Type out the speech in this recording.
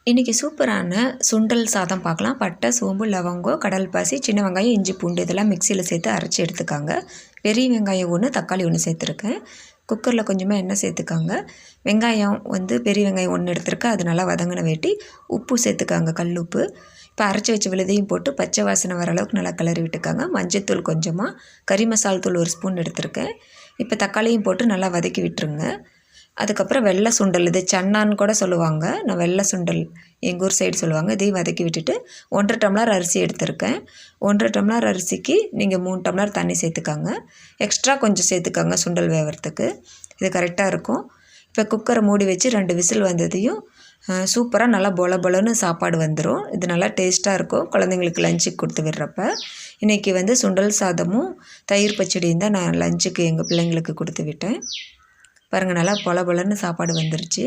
இன்றைக்கி சூப்பரான சுண்டல் சாதம் பார்க்கலாம். பட்டை, சோம்பு, லவங்கம், கடல் பாசி, சின்ன வெங்காயம், இஞ்சி, பூண்டு இதெல்லாம் மிக்சியில் சேர்த்து அரைச்சி எடுத்துக்காங்க. பெரிய வெங்காயம் 1, தக்காளி 1 சேர்த்துருக்கேன். குக்கரில் கொஞ்சமாக எண்ணெய் சேர்த்துக்காங்க. வெங்காயம் பெரிய வெங்காயம் 1 எடுத்துருக்கேன். அது நல்லா வதங்கின வேட்டி உப்பு சேர்த்துக்காங்க, கல் உப்பு. இப்போ அரைச்சி வச்ச விழுதையும் போட்டு பச்சை வாசனை வர அளவுக்கு நல்லா கிளறி விட்டுக்காங்க. மஞ்சத்தூள் கொஞ்சமாக, கறி மசால் தூள் 1 ஸ்பூன் எடுத்துருக்கேன். இப்போ தக்காளியும் போட்டு நல்லா வதக்கி விட்டுருங்க. அதுக்கப்புறம் வெள்ளை சுண்டல், இது சன்னான்னு கூட சொல்லுவாங்க. நான் வெள்ளை சுண்டல் எங்கள் ஊர் சைடு சொல்லுவாங்க. இதையும் வதக்கி விட்டுட்டு 1,5 டம்ளர் அரிசி எடுத்திருக்கேன். 1,5 டம்ளர் அரிசிக்கு நீங்கள் 3 டம்ளர் தண்ணி சேர்த்துக்காங்க. எக்ஸ்ட்ரா கொஞ்சம் சேர்த்துக்காங்க சுண்டல் வேகிறதுக்கு. இது கரெக்டாக இருக்கும். இப்போ குக்கரை மூடி வச்சு 2 விசில் வந்ததையும் சூப்பராக நல்லா பொலன்னு சாப்பாடு வந்துடும். இது நல்லா டேஸ்ட்டாக இருக்கும் குழந்தைங்களுக்கு லஞ்சுக்கு கொடுத்து விடுறப்ப. இன்றைக்கி சுண்டல் சாதமும் தயிர் பச்சடியும் தான் நான் லஞ்சுக்கு எங்கள் பிள்ளைங்களுக்கு கொடுத்து விட்டேன். பாருங்கள், நல்லா பொலன்னு சாப்பாடு வந்துருச்சு.